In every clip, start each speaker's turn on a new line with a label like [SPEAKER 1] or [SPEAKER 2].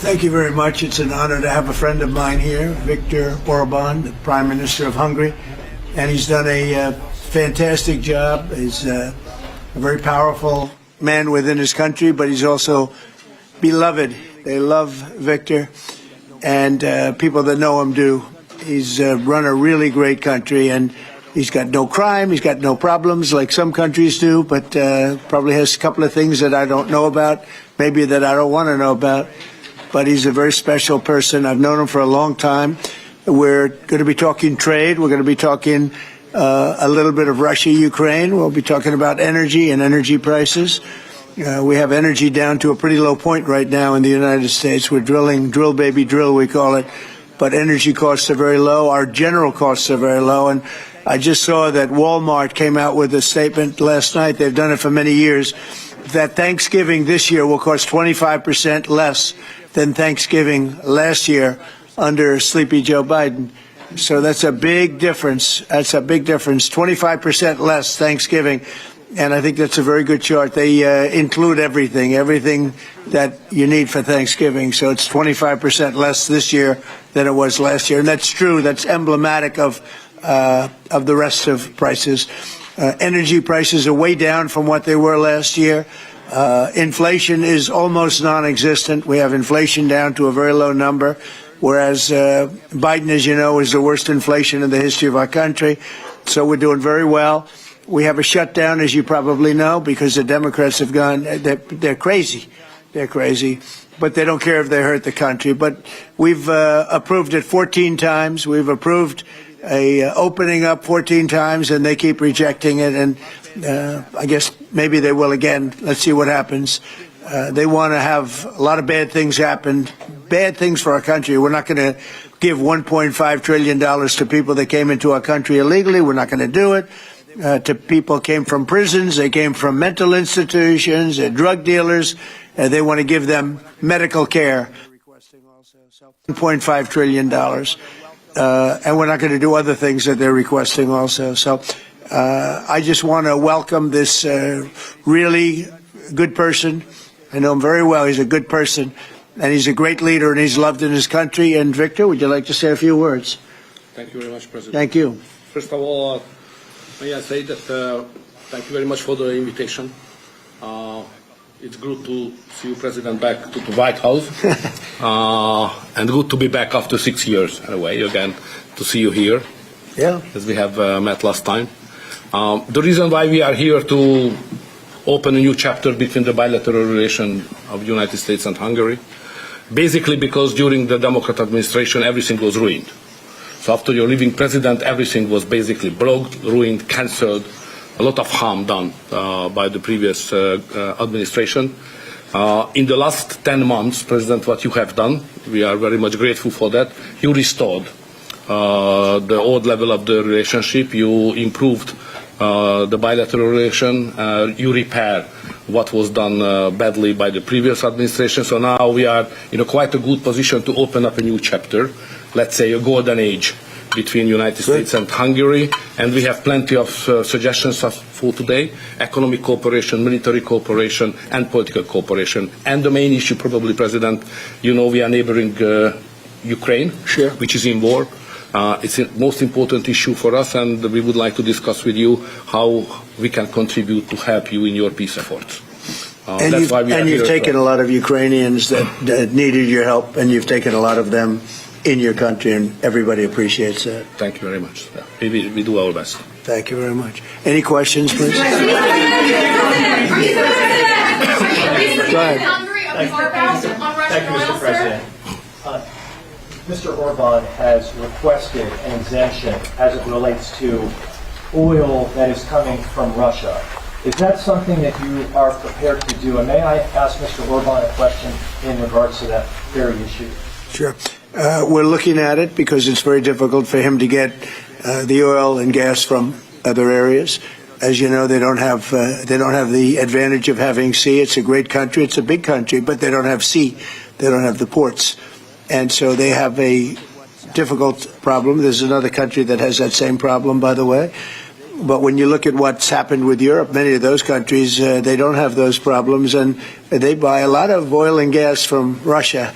[SPEAKER 1] Thank you very much. It's an honor to have a friend of mine here, Viktor Orban, the Prime Minister of Hungary, and he's done a fantastic job. He's a very powerful man within his country, but he's also beloved. They love Viktor, and people that know him do. He's run a really great country, and he's got no crime, he's got no problems like some countries do, but probably has a couple of things that I don't know about, maybe that I don't want to know about. But he's a very special person. I've known him for a long time. We're going to be talking trade. We're going to be talking a little bit of Russia, Ukraine. We'll be talking about energy and energy prices. We have energy down to a pretty low point right now in the United States. We're drilling, drill baby drill, we call it. But energy costs are very low. Our general costs are very low. And I just saw that Walmart came out with a statement last night. They've done it for many years, that Thanksgiving this year will cost 25% less than Thanksgiving last year under Sleepy Joe Biden. So that's a big difference. That's a big difference. 25% less Thanksgiving. And I think that's a very good chart. They include everything that you need for Thanksgiving. So it's 25% less this year than it was last year. And that's true. That's emblematic of the rest of prices. Energy prices are way down from what they were last year. Inflation is almost non-existent. We have inflation down to a very low number, whereas Biden, as you know, is the worst inflation in the history of our country. So we're doing very well. We have a shutdown, as you probably know, because the Democrats have gone, they're crazy. They're crazy. But they don't care if they hurt the country. But we've approved it 14 times. We've approved opening up 14 times, and they keep rejecting it. And I guess maybe they will again. Let's see what happens. They want to have a lot of bad things happen, bad things for our country. We're not going to give $1.5 trillion to people that came into our country illegally. We're not going to do it. To people came from prisons, they came from mental institutions, drug dealers. They want to give them medical care. $1.5 trillion. And we're not going to do other things that they're requesting also. So I just want to welcome this really good person. I know him very well. He's a good person, and he's a great leader, and he's loved in his country. And Viktor, would you like to say a few words?
[SPEAKER 2] Thank you very much, President.
[SPEAKER 1] Thank you.
[SPEAKER 2] First of all, may I say that thank you very much for the invitation. It's good to see you, President, back to the White House, and good to be back after 6 years, anyway, again, to see you here, as we have met last time. The reason why we are here to open a new chapter between the bilateral relation of the United States and Hungary, basically because during the Democrat administration, everything was ruined. So after your leaving president, everything was basically blocked, ruined, cancelled, a lot of harm done by the previous administration. In the last 10 months, President, what you have done, we are very much grateful for that. You restored the old level of the relationship. You improved the bilateral relation. You repair what was done badly by the previous administration. So now we are in quite a good position to open up a new chapter, let's say a golden age between United States and Hungary, and we have plenty of suggestions for today: economic cooperation, military cooperation, and political cooperation. And the main issue, probably, President, you know, we are neighboring Ukraine, which is in war. It's the most important issue for us, and we would like to discuss with you how we can contribute to help you in your peace efforts.
[SPEAKER 1] And you've taken a lot of Ukrainians that needed your help, and you've taken a lot of them in your country, and everybody appreciates that.
[SPEAKER 2] Thank you very much. We do our best.
[SPEAKER 1] Thank you very much. Any questions, please? Go ahead.
[SPEAKER 3] Thank you, Mr. President. Mr. Orban has requested an exemption as it relates to oil that is coming from Russia. Is that something that you are prepared to do? And may I ask Mr. Orban a question in regards to that very issue?
[SPEAKER 1] Sure. We're looking at it because it's very difficult for him to get the oil and gas from other areas. As you know, they don't have the advantage of having sea. It's a great country. It's a big country, but they don't have sea. They don't have the ports. And so they have a difficult problem. There's another country that has that same problem, by the way. But when you look at what's happened with Europe, many of those countries, they don't have those problems, and they buy a lot of oil and gas from Russia.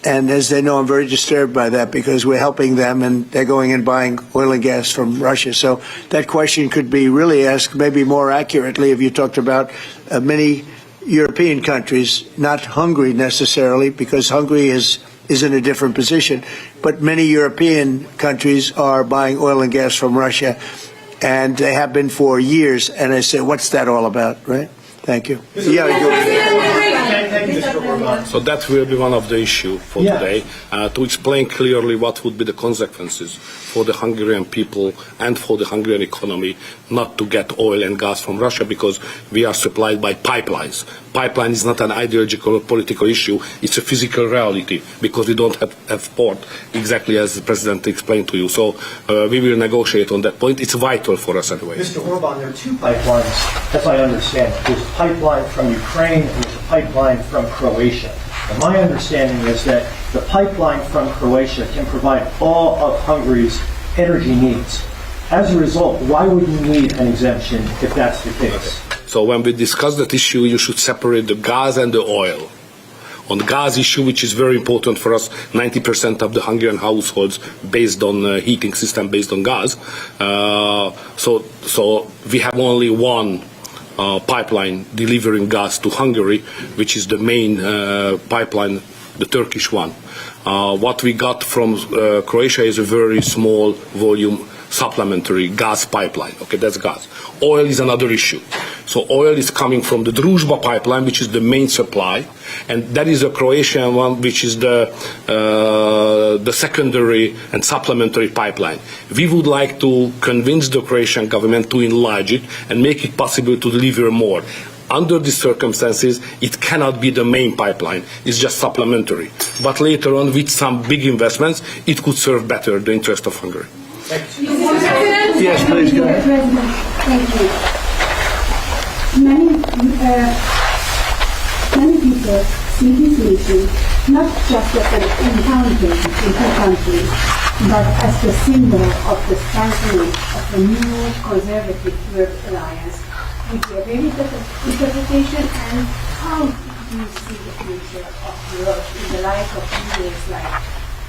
[SPEAKER 1] And as they know, I'm very disturbed by that because we're helping them and they're going and buying oil and gas from Russia. So that question could be really asked maybe more accurately if you talked about many European countries, not Hungary necessarily, because Hungary is in a different position, but many European countries are buying oil and gas from Russia, and they have been for years. And I say, what's that all about, right? Thank you. Yeah,
[SPEAKER 3] Thank you, Mr. Orban.
[SPEAKER 2] So that will be one of the issues for
[SPEAKER 3] Yeah.
[SPEAKER 2] today, to explain clearly what would be the consequences for the Hungarian people and for the Hungarian economy not to get oil and gas from Russia, because we are supplied by pipelines. Pipeline is not an ideological or political issue, it's a physical reality, because we don't have port, exactly as the President explained to you. So we will negotiate on that point. It's vital for us anyway.
[SPEAKER 3] Mr. Orban, there are two pipelines, as I understand it. There's a pipeline from Ukraine and there's a pipeline from Croatia. And my understanding is that the pipeline from Croatia can provide all of Hungary's energy needs. As a result, why would you need an exemption if that's the case?
[SPEAKER 2] So when we discuss that issue, you should separate the gas and the oil. On the gas issue, which is very important for us, 90% of the Hungarian households based on heating system based on gas. So we have only one pipeline delivering gas to Hungary, which is the main pipeline, the Turkish one. What we got from Croatia is a very small volume supplementary gas pipeline. Okay, that's gas. Oil is another issue. So oil is coming from the Druzhba pipeline, which is the main supply, and that is a Croatian one, which is the secondary and supplementary pipeline. We would like to convince the Croatian government to enlarge it and make it possible to deliver more. Under these circumstances, it cannot be the main pipeline. It's just supplementary. But later on, with some big investments, it could serve better the interest of Hungary.
[SPEAKER 1] Yes, please go ahead.
[SPEAKER 4] Thank you. Many people see this meeting not just as an encounter in two countries, but as the symbol of the strengthening of a new conservative Europe alliance. With your very interpretation, and how do you see the future of Europe in the light of leaders like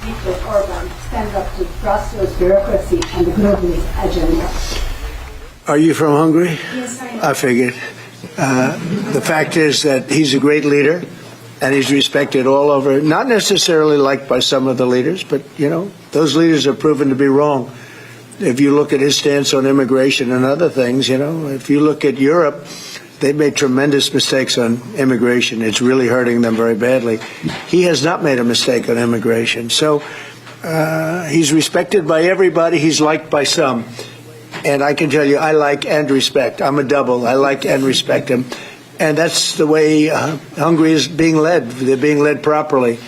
[SPEAKER 4] Viktor Orban stand up to Brussels bureaucracy and the globalist agenda?
[SPEAKER 1] Are you from Hungary?
[SPEAKER 4] Yes, I am.
[SPEAKER 1] I figured. The fact is that he's a great leader, and he's respected all over, not necessarily liked by some of the leaders, but, you know, those leaders are proven to be wrong. If you look at his stance on immigration and other things, you know, if you look at Europe, they've made tremendous mistakes on immigration. It's really hurting them very badly. He has not made a mistake on immigration. So he's respected by everybody. He's liked by some. And I can tell you, I like and respect. I'm a double. I like and respect him. And that's the way Hungary is being led. They're being led properly.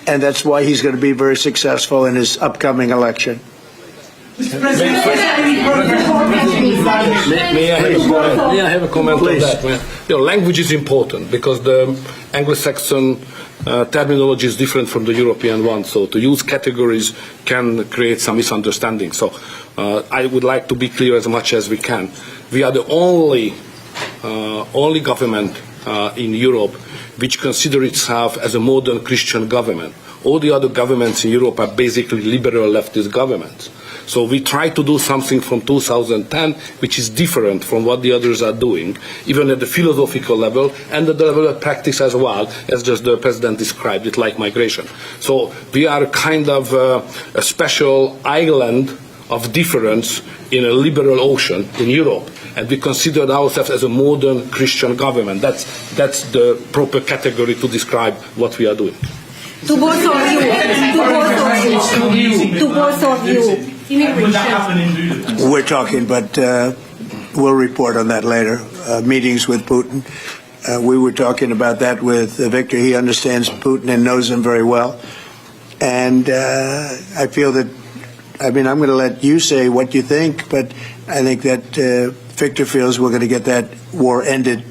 [SPEAKER 1] And that's why he's going to be very successful in his upcoming election.
[SPEAKER 2] May I have a comment
[SPEAKER 1] Please.
[SPEAKER 2] on that? You know, language is important because the Anglo-Saxon terminology is different from the European one. So to use categories can create some misunderstanding. So I would like to be clear as much as we can. We are the only government in Europe which consider itself as a modern Christian government. All the other governments in Europe are basically liberal leftist governments. So we try to do something from 2010 which is different from what the others are doing, even at the philosophical level and at the level of practice as well, as just the President described it, like migration. So we are kind of a special island of difference in a liberal ocean in Europe, and we consider ourselves as a modern Christian government. That's the proper category to describe what we are doing.
[SPEAKER 4] To both of you.
[SPEAKER 1] We're talking, but we'll report on that later. Meetings with Putin. We were talking about that with Viktor. He understands Putin and knows him very well. And I feel that, I'm going to let you say what you think, but I think that Viktor feels we're going to get that war ended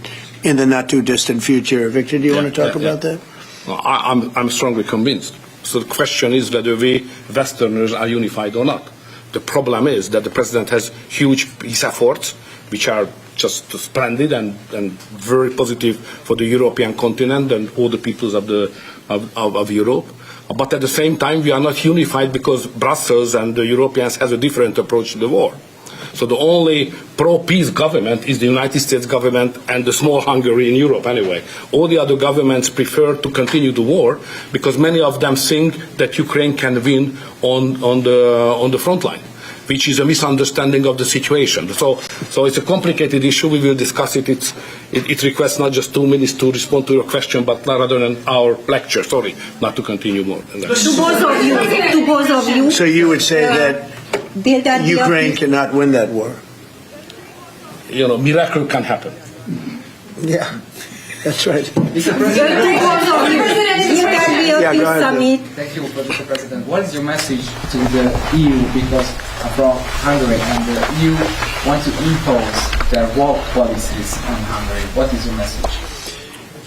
[SPEAKER 1] in the not too distant future. Viktor, do you want to talk about that?
[SPEAKER 2] I'm strongly convinced. So the question is whether we Westerners are unified or not. The problem is that the President has huge peace efforts, which are just splendid and very positive for the European continent and all the peoples of Europe. But at the same time, we are not unified because Brussels and the Europeans has a different approach to the war. So the only pro-peace government is the United States government and the small Hungary in Europe anyway. All the other governments prefer to continue the war because many of them think that Ukraine can win on the front line, which is a misunderstanding of the situation. So it's a complicated issue. We will discuss it. It requests not just 2 minutes to respond to your question, but rather than our lecture. Sorry, not to continue more than that.
[SPEAKER 5] To both of you.
[SPEAKER 1] So you would say that Ukraine cannot win that war?
[SPEAKER 2] You know, miracle can happen.
[SPEAKER 1] Yeah, that's right.
[SPEAKER 5] Mr. President,
[SPEAKER 1] Yeah, go ahead.
[SPEAKER 5] summit.
[SPEAKER 6] Thank you, Mr. President. What is your message to the EU? Because from Hungary and the EU want to impose their war policies on Hungary. What is your message?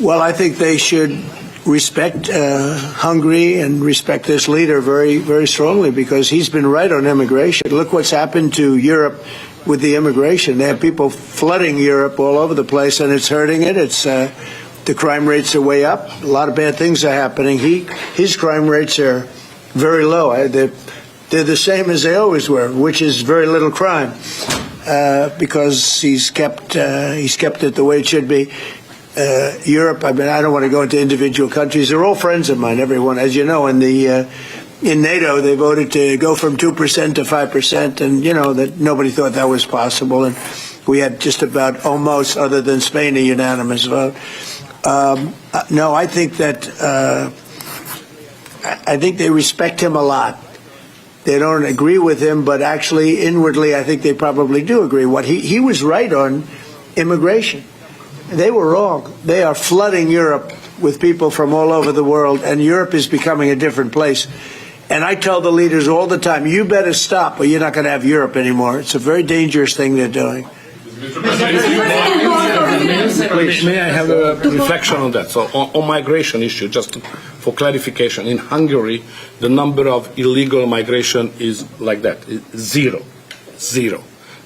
[SPEAKER 1] Well, I think they should respect Hungary and respect this leader very, very strongly because he's been right on immigration. Look what's happened to Europe with the immigration. They have people flooding Europe all over the place, and it's hurting it. It's the crime rates are way up. A lot of bad things are happening. His crime rates are very low. They're the same as they always were, which is very little crime because he's kept it the way it should be. Europe, I mean, I don't want to go into individual countries. They're all friends of mine, everyone. As you know, in NATO, they voted to go from 2% to 5%, and, you know, that nobody thought that was possible. And we had just about almost, other than Spain, a unanimous vote. No, I think that I think they respect him a lot. They don't agree with him, but actually, inwardly, I think they probably do agree. He was right on immigration. They were wrong. They are flooding Europe with people from all over the world, and Europe is becoming a different place. And I tell the leaders all the time, you better stop or you're not going to have Europe anymore. It's a very dangerous thing they're doing.
[SPEAKER 2] May I have a reflection on that? So on migration issue, just for clarification, in Hungary, the number of illegal migration is like that, zero.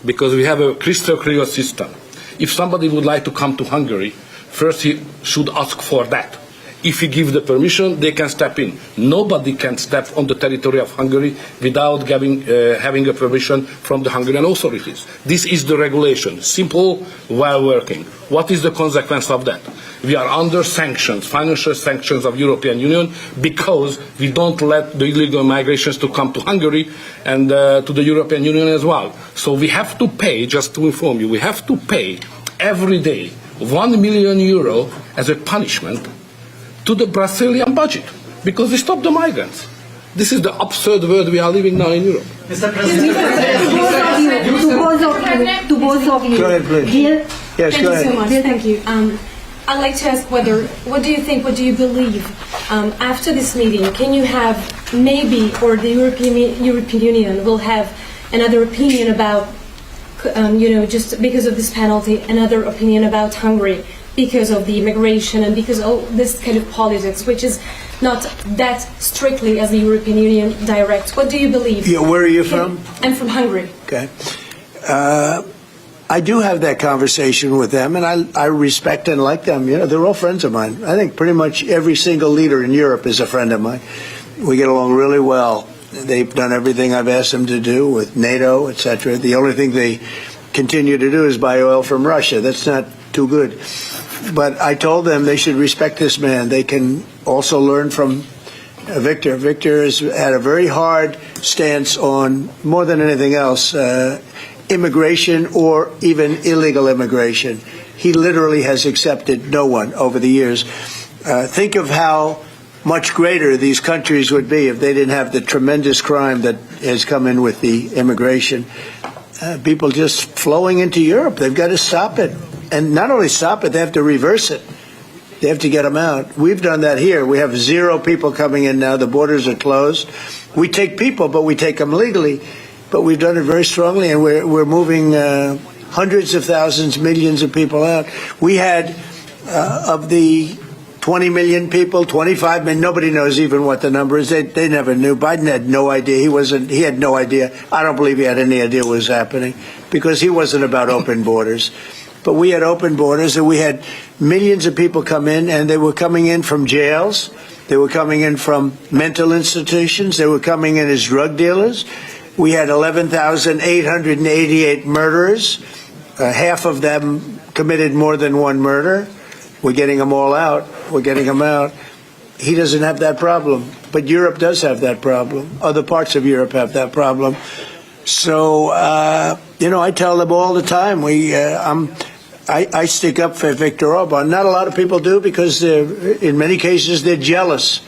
[SPEAKER 2] Because we have a crystal clear system. If somebody would like to come to Hungary, first he should ask for that. If he gives the permission, they can step in. Nobody can step on the territory of Hungary without having a permission from the Hungarian authorities. This is the regulation, simple while working. What is the consequence of that? We are under sanctions, financial sanctions of European Union, because we don't let the illegal migrations to come to Hungary and to the European Union as well. So we have to pay, just to inform you, we have to pay every day €1 million as a punishment to the Brazilian budget, because we stop the migrants. This is the absurd world we are living now in Europe.
[SPEAKER 5] To both of you.
[SPEAKER 1] Go ahead, please.
[SPEAKER 5] Jill?
[SPEAKER 1] Yes,
[SPEAKER 7] Thank
[SPEAKER 1] go
[SPEAKER 7] you
[SPEAKER 1] ahead.
[SPEAKER 7] so much. Thank you. I'd like to ask what do you think, what do you believe after this meeting? Can you have maybe, or the European Union will have another opinion about, just because of this penalty, another opinion about Hungary because of the immigration and because of this kind of politics, which is not that strictly as the European Union directs. What do you believe?
[SPEAKER 1] Yeah, where are you from?
[SPEAKER 7] I'm from Hungary.
[SPEAKER 1] Okay. I do have that conversation with them, and I respect and like them. You know, they're all friends of mine. I think pretty much every single leader in Europe is a friend of mine. We get along really well. They've done everything I've asked them to do with NATO, etc. The only thing they continue to do is buy oil from Russia. That's not too good. But I told them they should respect this man. They can also learn from Viktor. Viktor has had a very hard stance on, more than anything else, immigration or even illegal immigration. He literally has accepted no one over the years. Think of how much greater these countries would be if they didn't have the tremendous crime that has come in with the immigration. People just flowing into Europe. They've got to stop it. And not only stop it, they have to reverse it. They have to get them out. We've done that here. We have 0 people coming in now. The borders are closed. We take people, but we take them legally. But we've done it very strongly, and we're moving hundreds of thousands, millions of people out. We had, of the 20 million people, 25 million, nobody knows even what the number is. They never knew. Biden had no idea. He had no idea. I don't believe he had any idea what was happening, because he wasn't about open borders. But we had open borders, and we had millions of people come in, and they were coming in from jails, They were coming in from mental institutions. They were coming in as drug dealers. We had 11,888 murderers. Half of them committed more than one murder. We're getting them all out. We're getting them out. He doesn't have that problem, but Europe does have that problem. Other parts of Europe have that problem. So, I tell them all the time, I stick up for Viktor Orban. Not a lot of people do because in many cases they're jealous.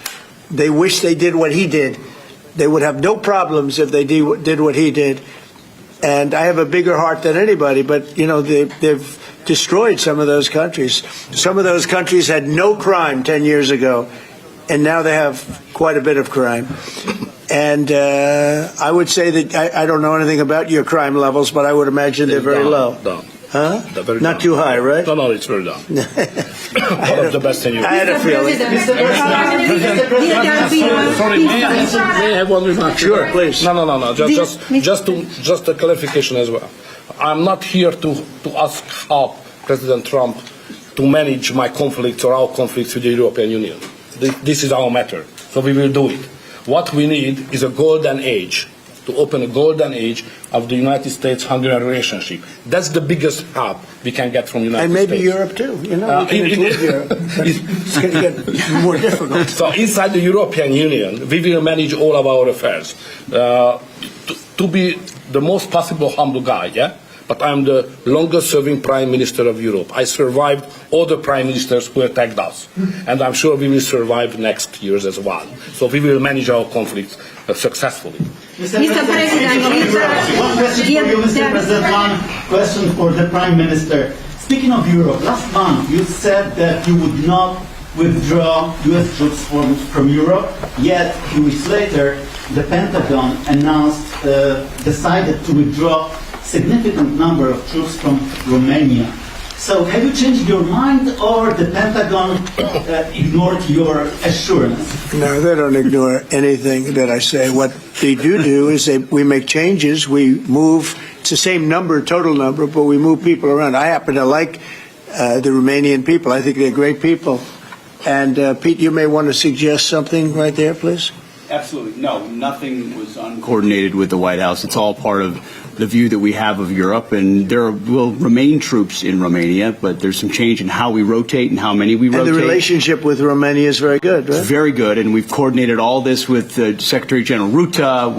[SPEAKER 1] They wish they did what he did. They would have no problems if they did what he did. And I have a bigger heart than anybody, but, they've destroyed some of those countries. Some of those countries had no crime 10 years ago, and now they have quite a bit of crime. And I would say that I don't know anything about your crime levels, but I would imagine they're very low.
[SPEAKER 2] Down.
[SPEAKER 1] Huh?
[SPEAKER 2] Very
[SPEAKER 1] Not
[SPEAKER 2] down.
[SPEAKER 1] too high, right?
[SPEAKER 2] No, it's very down. One of the best in Europe.
[SPEAKER 1] I had a feeling.
[SPEAKER 2] Sorry, may I have one remark?
[SPEAKER 1] Sure, please.
[SPEAKER 2] No. Just a clarification as well. I'm not here to ask help President Trump to manage my conflicts or our conflicts with the European Union. This is our matter, so we will do it. What we need is a golden age, to open a golden age of the United States-Hungarian relationship. That's the biggest help we can get from the United States.
[SPEAKER 1] And maybe Europe too. We can include Europe. But it's going to get more difficult.
[SPEAKER 2] So inside the European Union, we will manage all of our affairs. To be the most possible humble guy, yeah? But I'm the longest-serving Prime Minister of Europe. I survived all the Prime Ministers who attacked us. And I'm sure we will survive next years as well. So we will manage our conflicts successfully.
[SPEAKER 5] Mr. President,
[SPEAKER 8] one question for you, Mr. President. One question for the Prime Minister. Speaking of Europe, last month you said that you would not withdraw U.S. troops from Europe, yet 2 weeks later the Pentagon decided to withdraw significant number of troops from Romania. So have you changed your mind, or the Pentagon ignored your assurance?
[SPEAKER 1] No, they don't ignore anything that I say. What they do is we make changes. We move. It's the same number, total number, but we move people around. I happen to like the Romanian people. I think they're great people. And Pete, you may want to suggest something right there, please.
[SPEAKER 9] Absolutely. No, nothing was uncoordinated with the White House. It's all part of the view that we have of Europe, and there will remain troops in Romania, but there's some change in how we rotate and how many we rotate.
[SPEAKER 1] And the relationship with Romania is very good, right?
[SPEAKER 9] Very good, and we've coordinated all this with Secretary General Ruta,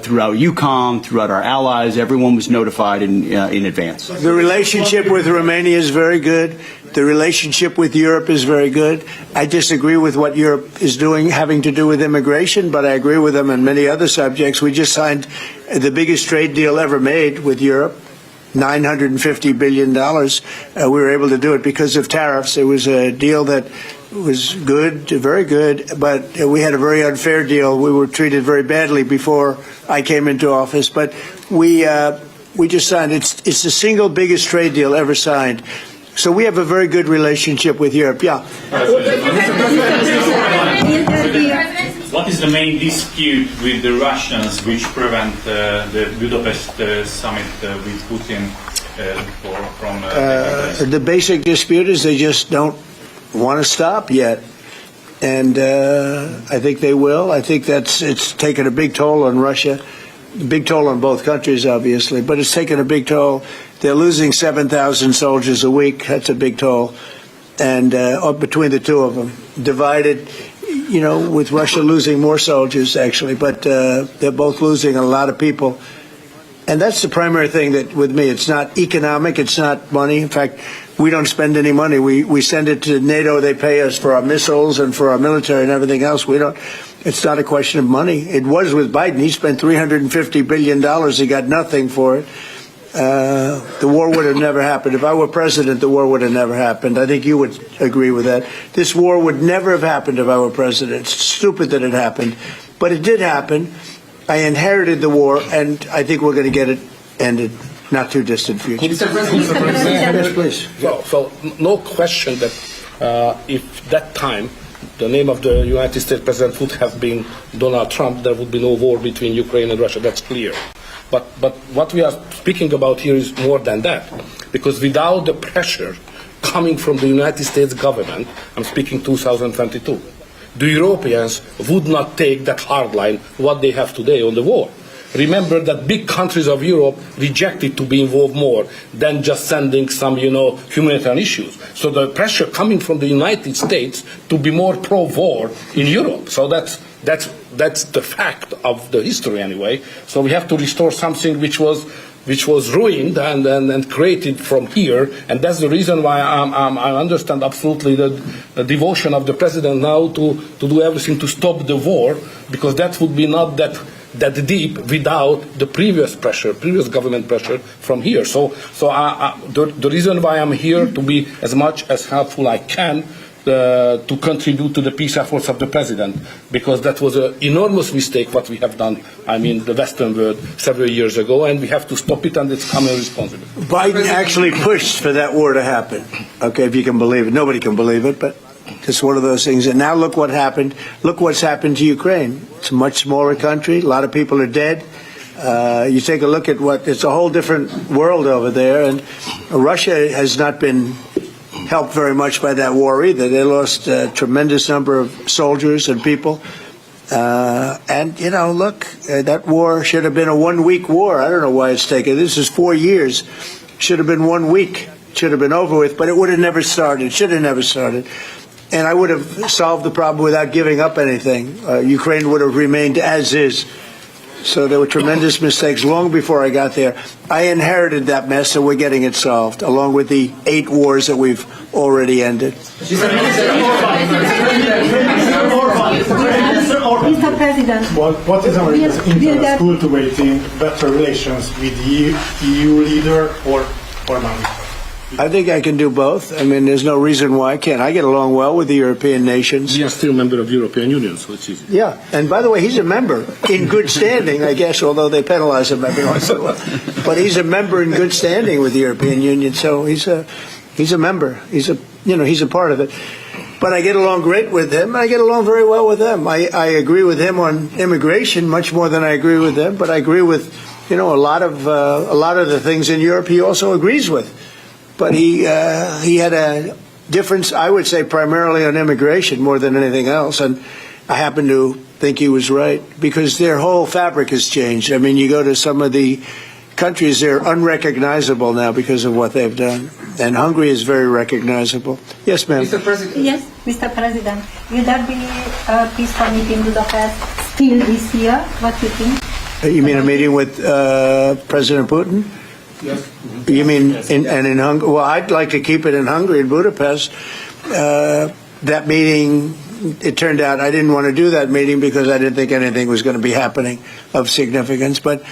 [SPEAKER 9] throughout EUCOM, throughout our allies. Everyone was notified in advance.
[SPEAKER 1] The relationship with Romania is very good. The relationship with Europe is very good. I disagree with what Europe is doing having to do with immigration, but I agree with them on many other subjects. We just signed the biggest trade deal ever made with Europe, $950 billion. We were able to do it because of tariffs. It was a deal that was good, very good, but we had a very unfair deal. We were treated very badly before I came into office, but we just signed. It's the single biggest trade deal ever signed. So we have a very good relationship with Europe. Yeah.
[SPEAKER 10] What is the main dispute with the Russians which prevent the Budapest summit with Putin from
[SPEAKER 1] the basic dispute is they just don't want to stop yet. And I think they will. I think it's taken a big toll on Russia, a big toll on both countries, obviously, but it's taken a big toll. They're losing 7,000 soldiers a week. That's a big toll. And between the two of them, divided, with Russia losing more soldiers, actually, but they're both losing a lot of people. And that's the primary thing that, with me, it's not economic, it's not money. In fact, we don't spend any money. We send it to NATO. They pay us for our missiles and for our military and everything else. It's not a question of money. It was with Biden. He spent $350 billion. He got nothing for it. The war would have never happened. If I were president, the war would have never happened. I think you would agree with that. This war would never have happened if I were president. It's stupid that it happened. But it did happen. I inherited the war, and I think we're going to get it ended. Not too distant future.
[SPEAKER 2] Mr. President,
[SPEAKER 1] yes, please.
[SPEAKER 2] So no question that if that time the name of the United States president would have been Donald Trump, there would be no war between Ukraine and Russia. That's clear. But what we are speaking about here is more than that, because without the pressure coming from the United States government, I'm speaking 2022, the Europeans would not take that hard line what they have today on the war. Remember that big countries of Europe rejected to be involved more than just sending some, humanitarian issues. So the pressure coming from the United States to be more pro-war in Europe. So that's the fact of the history anyway. So we have to restore something which was ruined and created from here, and that's the reason why I understand absolutely the devotion of the president now to do everything to stop the war, because that would be not that deep without the previous government pressure from here. So the reason why I'm here to be as much as helpful I can to contribute to the peace efforts of the president, because that was an enormous mistake what we have done, the Western world, several years ago, and we have to stop it, and it's common responsibility.
[SPEAKER 1] Biden actually pushed for that war to happen. Okay, if you can believe it. Nobody can believe it, but it's one of those things. And now look what happened. Look what's happened to Ukraine. It's a much smaller country. A lot of people are dead. You take a look at it's a whole different world over there, and Russia has not been helped very much by that war either. They lost a tremendous number of soldiers and people. Look, that war should have been a 1 week war. I don't know why it's taken. This is 4 years. Should have been 1 week. Should have been over with, but it would have never started. Should have never started. And I would have solved the problem without giving up anything. Ukraine would have remained as is. So there were tremendous mistakes long before I got there. I inherited that mess, so we're getting it solved, along with the 8 wars that we've already ended.
[SPEAKER 4] Mr. President,
[SPEAKER 11] What is our interest cultivating better relations with the EU leader or Orban?
[SPEAKER 1] I think I can do both. There's no reason why I can't. I get along well with the European nations.
[SPEAKER 2] We are still a member of the European Union, so it's easy.
[SPEAKER 1] Yeah, and by the way, he's a member in good standing, I guess, although they penalize him every once in a while. But he's a member in good standing with the European Union, so he's a member. He's a part of it. But I get along great with him. I get along very well with them. I agree with him on immigration much more than I agree with them. But I agree with a lot of the things in Europe he also agrees with. But he had a difference, I would say, primarily on immigration more than anything else. And I happen to think he was right, because their whole fabric has changed. You go to some of the countries, they're unrecognizable now because of what they've done. And Hungary is very recognizable. Yes, ma'am.
[SPEAKER 6] Mr. President.
[SPEAKER 4] yes, Mr. President, will there be a peaceful meeting in Budapest still this year? What do you think?
[SPEAKER 1] You mean a meeting with President Putin?
[SPEAKER 2] Yes.
[SPEAKER 1] You mean in Hungary? Well, I'd like to keep it in Hungary, in Budapest. That meeting, it turned out I didn't want to do that meeting because I didn't think anything was going to be happening of significance. But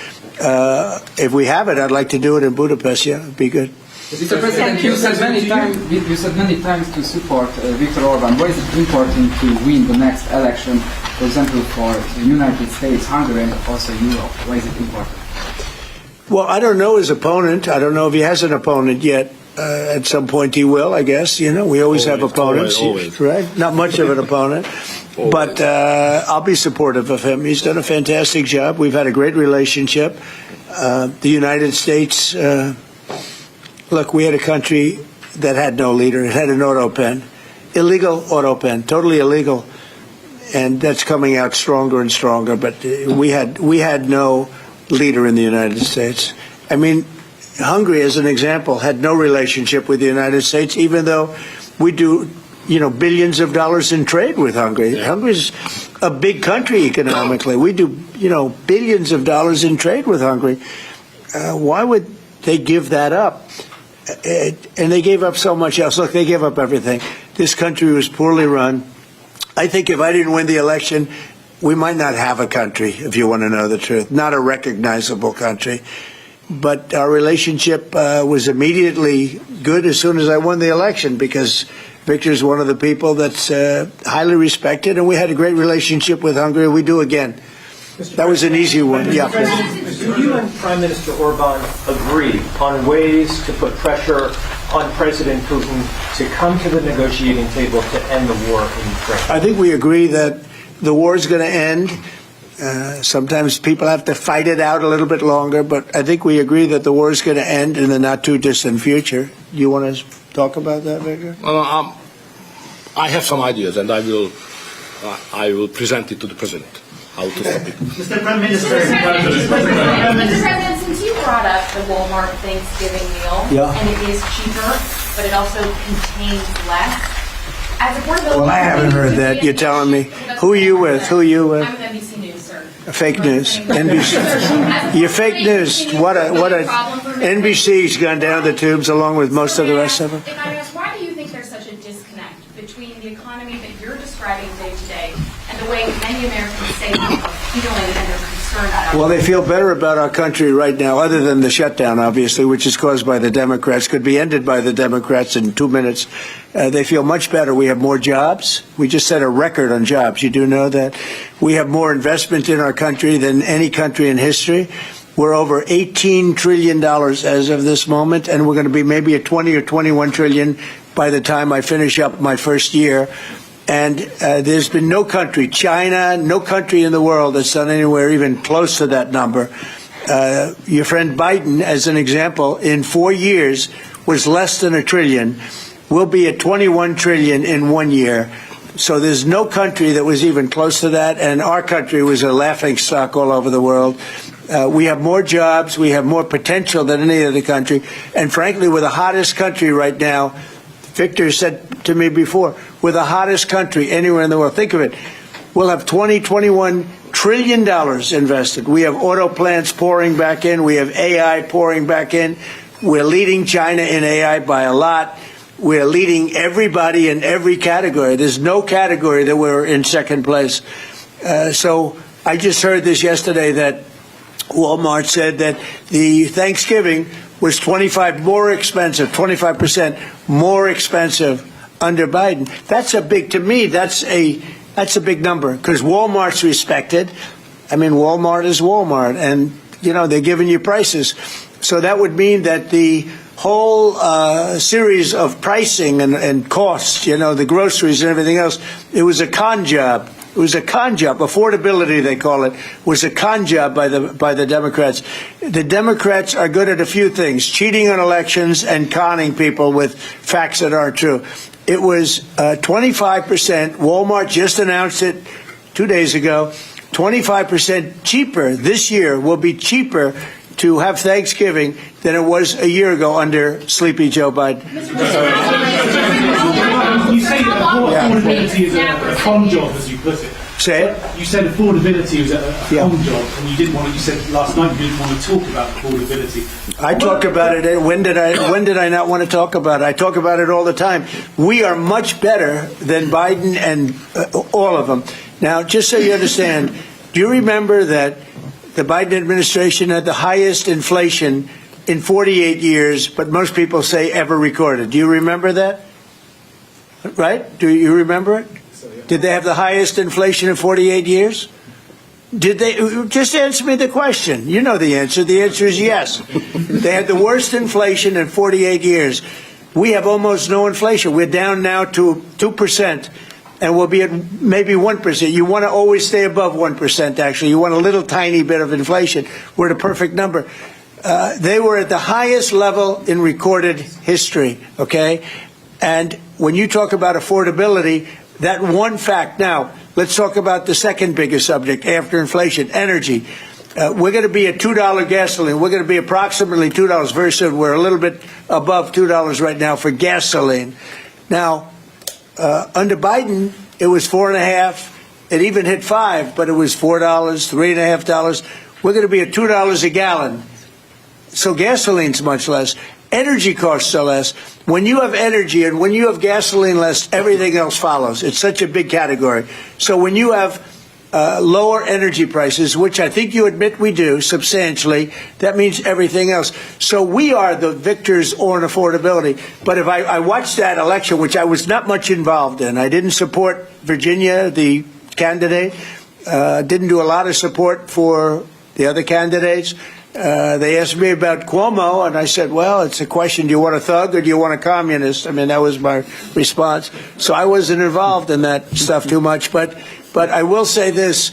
[SPEAKER 1] if we have it, I'd like to do it in Budapest. Yeah, it'd be good.
[SPEAKER 6] Mr. President, you said many times to support Viktor Orban. Why is it important to win the next election, for example, for the United States, Hungary, and also Europe? Why is it important?
[SPEAKER 1] Well, I don't know his opponent. I don't know if he has an opponent yet. At some point he will, I guess. We always have opponents,
[SPEAKER 2] always.
[SPEAKER 1] right? Not much of an opponent. But I'll be supportive of him. He's done a fantastic job. We've had a great relationship. The United States, look, we had a country that had no leader. It had an auto pen. Illegal auto pen, totally illegal. And that's coming out stronger and stronger. But we had no leader in the United States. Hungary, as an example, had no relationship with the United States, even though we do, billions of dollars in trade with Hungary. Yeah. Hungary's a big country economically. We do, billions of dollars in trade with Hungary. Why would they give that up? And they gave up so much else. Look, they gave up everything. This country was poorly run. I think if I didn't win the election, we might not have a country, if you want to know the truth. Not a recognizable country. But our relationship was immediately good as soon as I won the election, because Viktor's one of the people that's highly respected, and we had a great relationship with Hungary. We do again. That was an easy one. Yeah.
[SPEAKER 3] Do you and Prime Minister Orban agree on ways to put pressure on President Putin to come to the negotiating table to end the war in Ukraine?
[SPEAKER 1] I think we agree that the war is going to end. Sometimes people have to fight it out a little bit longer, but I think we agree that the war is going to end in the not-too-distant future. You want to talk about that, Viktor?
[SPEAKER 2] I have some ideas, and I will I will present it to the president. How to stop it.
[SPEAKER 8] Mr. Prime Minister,
[SPEAKER 12] Mr. President, since you brought up the Walmart Thanksgiving meal,
[SPEAKER 1] Yeah.
[SPEAKER 12] and it is cheaper, but it also contains less. As a board
[SPEAKER 1] Well, I haven't heard that. You're telling me. Who are you with? Who are you with?
[SPEAKER 12] I'm with NBC News, sir.
[SPEAKER 1] Fake news. NBC. You're fake news. What a NBC's gone down the tubes along with most of the rest of them.
[SPEAKER 12] If I ask, why do you think there's such a disconnect between the economy that you're describing day to day and the way many Americans say they are feeling and they're concerned about?
[SPEAKER 1] Well, they feel better about our country right now, other than the shutdown, obviously, which is caused by the Democrats, could be ended by the Democrats in 2 minutes. They feel much better. We have more jobs. We just set a record on jobs. You do know that. We have more investment in our country than any country in history. We're over $18 trillion as of this moment, and we're going to be maybe at 20 or 21 trillion by the time I finish up my first year. And there's been no country, China, no country in the world that's done anywhere even close to that number. Your friend Biden, as an example, in 4 years was less than $1 trillion. We'll be at 21 trillion in 1 year. So there's no country that was even close to that, and our country was a laughing stock all over the world. We have more jobs, we have more potential than any other country, and frankly, we're the hottest country right now. Victor said to me before, we're the hottest country anywhere in the world. Think of it. We'll have $21 trillion invested. We have auto plants pouring back in. We have AI pouring back in. We're leading China in AI by a lot. We're leading everybody in every category. There's no category that we're in second place. So I just heard this yesterday that Walmart said that the Thanksgiving was 25% more expensive under Biden. That's a big, to me, that's a big number, because Walmart's respected. I mean, Walmart is Walmart, and, you know, they're giving you prices. So that would mean that the whole series of pricing and costs, you know, the groceries and everything else, it was a con job. It was a con job. Affordability, they call it, was a con job by the Democrats. The Democrats are good at a few things: cheating on elections and conning people with facts that aren't true. It was 25%. Walmart just announced it 2 days ago. 25% cheaper this year, will be cheaper to have Thanksgiving than it was a year ago under Sleepy Joe Biden.
[SPEAKER 13] You say that affordability is a fun job, as you put it.
[SPEAKER 1] Say it.
[SPEAKER 13] You said affordability was a fun job, and you didn't want to. You said last night you didn't want to talk about affordability.
[SPEAKER 1] I talk about it. When did I not want to talk about it? I talk about it all the time. We are much better than Biden and all of them. Now, just so you understand, do you remember that the Biden administration had the highest inflation in 48 years, but most people say ever recorded? Do you remember that? Right? Do you remember it? Did they have the highest inflation in 48 years? Did they? Just answer me the question. You know the answer. The answer is yes. They had the worst inflation in 48 years. We have almost no inflation. We're down now to 2%, and we'll be at maybe 1%. You want to always stay above 1%, actually. You want a little tiny bit of inflation. We're at a perfect number. They were at the highest level in recorded history, okay? And when you talk about affordability, that one fact. Now, let's talk about the second biggest subject after inflation, energy. We're going to be at $2 gasoline. We're going to be approximately $2 very soon. We're a little bit above $2 right now for gasoline. Now, under Biden, it was $4.50. It even hit $5, but it was $4, $3.50. We're going to be at $2 a gallon. So gasoline's much less. Energy costs are less. When you have energy and when you have gasoline less, everything else follows. It's such a big category. So when you have lower energy prices, which I think you admit we do substantially, that means everything else. So we are the victors on affordability. But if I watched that election, which I was not much involved in, I didn't support Virginia, the candidate, didn't do a lot of support for the other candidates. They asked me about Cuomo, and I said, well, it's a question, do you want a thug or do you want a communist? I mean, that was my response. So I wasn't involved in that stuff too much. But I will say this.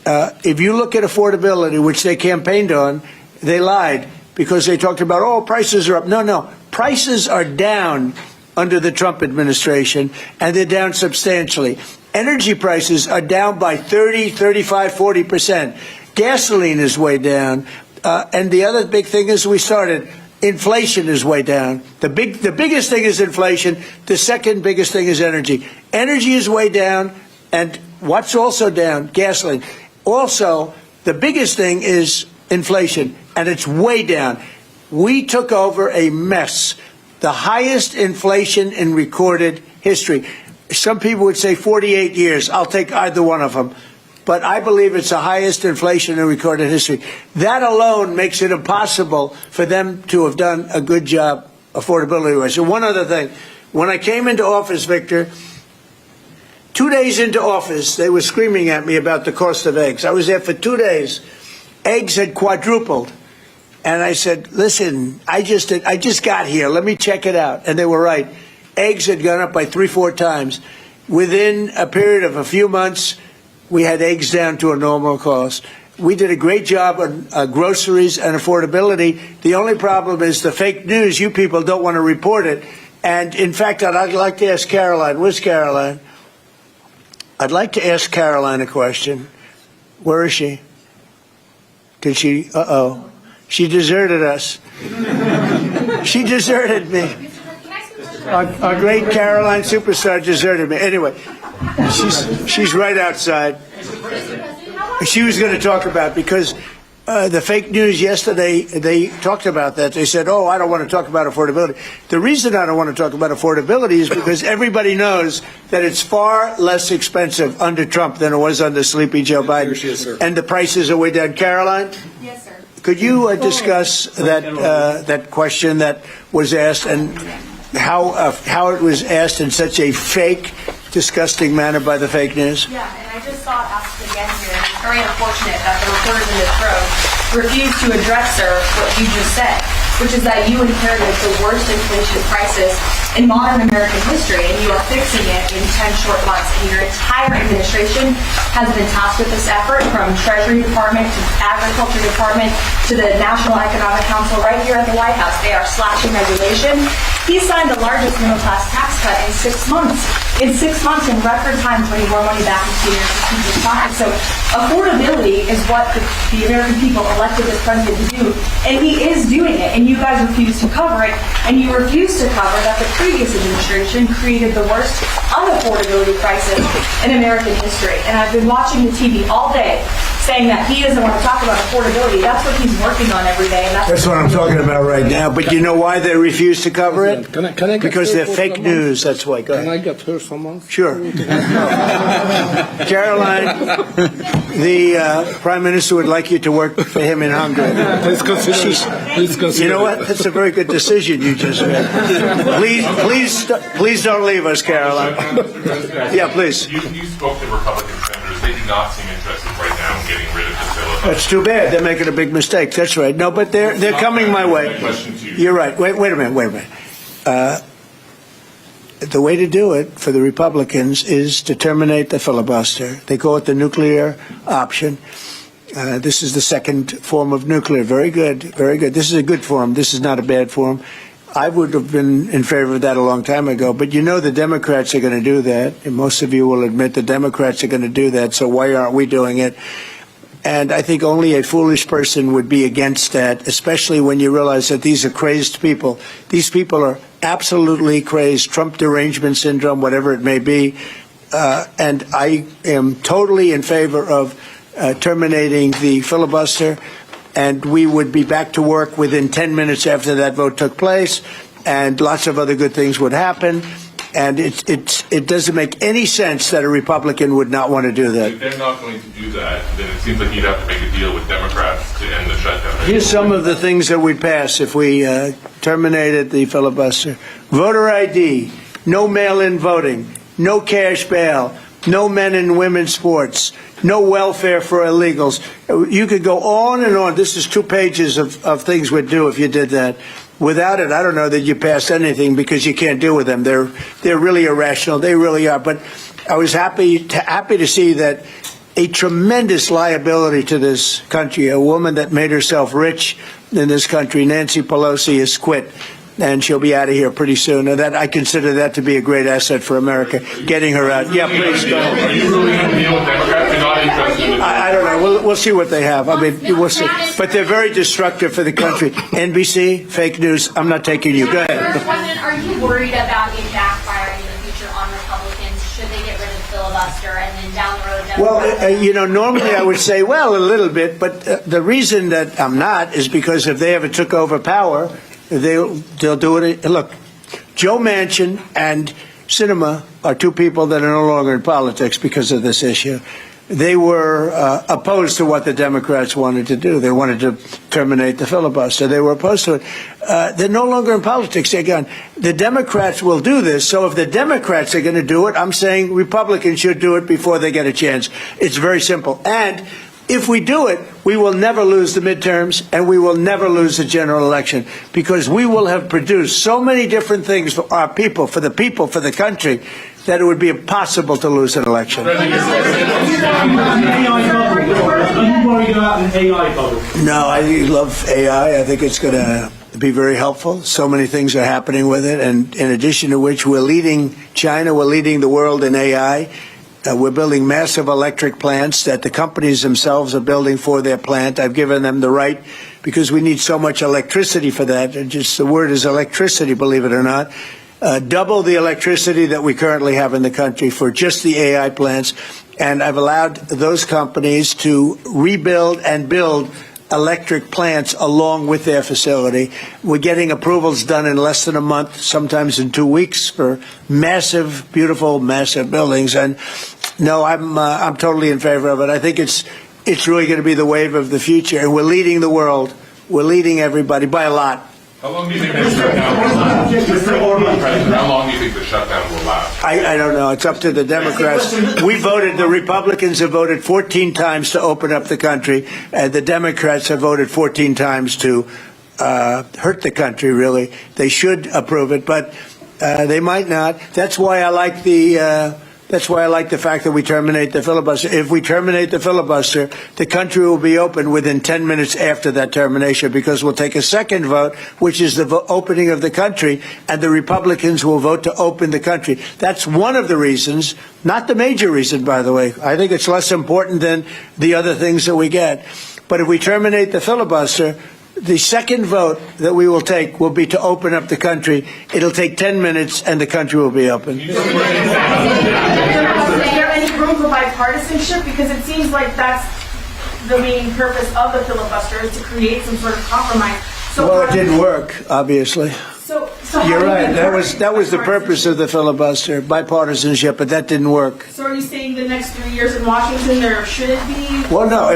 [SPEAKER 1] If you look at affordability, which they campaigned on, they lied because they talked about, oh, prices are up. No. Prices are down under the Trump administration, and they're down substantially. Energy prices are down by 30, 35, 40%. Gasoline is way down. And the other big thing is inflation is way down. The biggest thing is inflation. The second biggest thing is energy. Energy is way down. And what's also down? Gasoline. Also, the biggest thing is inflation, and it's way down. We took over a mess. The highest inflation in recorded history. Some people would say 48 years. I'll take either one of them. But I believe it's the highest inflation in recorded history. That alone makes it impossible for them to have done a good job affordability-wise. And one other thing. When I came into office, Victor, 2 days into office, they were screaming at me about the cost of eggs. I was there for 2 days. Eggs had quadrupled. And I said, listen, I just got here. Let me check it out. And they were right. Eggs had gone up by 3-4 times. Within a period of a few months, we had eggs down to a normal cost. We did a great job on groceries and affordability. The only problem is the fake news. You people don't want to report it. And, in fact, I'd like to ask Caroline. Where's Caroline? I'd like to ask Caroline a question. Where is she? Did she? Uh-oh. She deserted us. She deserted me. Our great Caroline superstar deserted me. Anyway, she's right outside. She was going to talk about, because the fake news yesterday, they talked about that. They said, I don't want to talk about affordability. The reason I don't want to talk about affordability is because everybody knows that it's far less expensive under Trump than it was under Sleepy Joe Biden. And the prices are way down. Caroline?
[SPEAKER 12] Yes, sir.
[SPEAKER 1] Could you discuss that question that was asked, and how it was asked in such a fake, disgusting manner by the fake news?
[SPEAKER 12] Yeah, and I just saw it asked again here, and it's very unfortunate that the reporters in this room refused to address, sir, what you just said, which is that you inherited the worst inflation crisis in modern American history, and you are fixing it in 10 short months. And your entire administration has been tasked with this effort, from Treasury Department to Agriculture Department to the National Economic Council right here at the White House. They are slashing regulation. He signed the largest middle-class tax cut in 6 months. In 6 months, in record time, putting more money back into your people's pockets. So affordability is what the American people elected this president to do, and he is doing it. And you guys refuse to cover it, and you refuse to cover that the previous administration created the worst unaffordability crisis in American history. And I've been watching the TV all day, saying that he doesn't want to talk about affordability. That's what he's working on every day. And
[SPEAKER 1] that's what I'm talking about right now. But you know why they refuse to cover it?
[SPEAKER 2] Can I
[SPEAKER 1] because they're fake news. That's why. Go ahead.
[SPEAKER 2] Can I get her someone?
[SPEAKER 1] Sure. Caroline, the Prime Minister would like you to work for him in Hungary.
[SPEAKER 2] Please consider.
[SPEAKER 1] You know what? That's a very good decision you just made. Please don't leave us, Caroline. Yeah, please.
[SPEAKER 14] You spoke to Republican senators. They do not seem interested right now in getting rid of the filibuster.
[SPEAKER 1] That's too bad. They're making a big mistake. That's right. No, but they're coming my way. You're right. Wait a minute. The way to do it for the Republicans is to terminate the filibuster. They call it the nuclear option. This is the second form of nuclear. Very good. Very good. This is a good form. This is not a bad form. I would have been in favor of that a long time ago. But you know the Democrats are going to do that. And most of you will admit the Democrats are going to do that. So why aren't we doing it? And I think only a foolish person would be against that, especially when you realize that these are crazed people. These people are absolutely crazed, Trump derangement syndrome, whatever it may be. And I am totally in favor of terminating the filibuster. And we would be back to work within 10 minutes after that vote took place. And lots of other good things would happen. And it doesn't make any sense that a Republican would not want to do that.
[SPEAKER 14] If they're not going to do that, then it seems like you'd have to make a deal with Democrats to end the shutdown.
[SPEAKER 1] Here's some of the things that we'd pass if we terminated the filibuster. Voter ID, no mail-in voting, no cash bail, no men and women's sports, no welfare for illegals. You could go on and on. This is 2 pages of things we'd do if you did that. Without it, I don't know that you passed anything, because you can't deal with them. They're really irrational. They really are. But I was happy to see that a tremendous liability to this country, a woman that made herself rich in this country, Nancy Pelosi, has quit. and she'll be out of here pretty soon. And that I consider that to be a great asset for America, getting her out. Yeah, please go.
[SPEAKER 14] Are you ruling a deal with Democrats? You're not interested in
[SPEAKER 1] I don't know. We'll see what they have. I mean, we'll see. But they're very destructive for the country. NBC, fake news. I'm not taking you. Go ahead.
[SPEAKER 12] President, are you worried about it backfiring in the future on Republicans? Should they get rid of the filibuster and then down the road?
[SPEAKER 1] Well, normally I would say, well, a little bit. But the reason that I'm not is because if they ever took over power, they'll do it. Look, Joe Manchin and Sinema are two people that are no longer in politics because of this issue. They were opposed to what the Democrats wanted to do. They wanted to terminate the filibuster. They were opposed to it. They're no longer in politics. Again, the Democrats will do this. So if the Democrats are going to do it, I'm saying Republicans should do it before they get a chance. It's very simple. And if we do it, we will never lose the midterms and we will never lose the general election because we will have produced so many different things for our people, for the country, that it would be impossible to lose an election.
[SPEAKER 13] Are you worried about an AI bubble?
[SPEAKER 1] No, I love AI. I think it's going to be very helpful. So many things are happening with it. And in addition to which, we're leading China, we're leading the world in AI. We're building massive electric plants that the companies themselves are building for their plant. I've given them the right because we need so much electricity for that. And just the word is electricity, believe it or not. Double the electricity that we currently have in the country for just the AI plants. And I've allowed those companies to rebuild and build electric plants along with their facility. We're getting approvals done in less than a month, sometimes in 2 weeks for massive, beautiful, massive buildings. And no, I'm totally in favor of it. I think it's really going to be the wave of the future. And we're leading the world. We're leading everybody by a lot.
[SPEAKER 14] How long do you think the shutdown will last? Mr. Orban, President, how long do you think the shutdown will last?
[SPEAKER 1] I don't know. It's up to the Democrats. The Republicans have voted 14 times to open up the country, and the Democrats have voted 14 times to hurt the country, really. They should approve it, but they might not. That's why I like the fact that we terminate the filibuster. If we terminate the filibuster, the country will be open within 10 minutes after that termination because we'll take a second vote, which is the opening of the country, and the Republicans will vote to open the country. That's one of the reasons, not the major reason, by the way. I think it's less important than the other things that we get. But if we terminate the filibuster, the second vote that we will take will be to open up the country. It'll take 10 minutes and the country will be open.
[SPEAKER 15] Is there any room for bipartisanship? Because it seems like that's the main purpose of the filibuster, is to create some sort of compromise.
[SPEAKER 1] Well, it didn't work, obviously.
[SPEAKER 15] So
[SPEAKER 1] You're right. That was the purpose of the filibuster, bipartisanship, but that didn't work.
[SPEAKER 15] So are you saying the next 3 years in Washington there shouldn't be?
[SPEAKER 1] Well, no.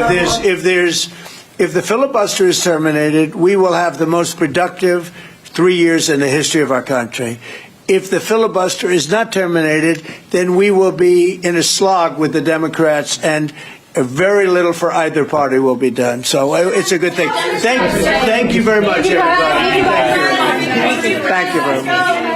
[SPEAKER 1] If the filibuster is terminated, we will have the most productive 3 years in the history of our country. If the filibuster is not terminated, then we will be in a slog with the Democrats, and very little for either party will be done. So it's a good thing. Thank you very much, everybody. Thank you very much.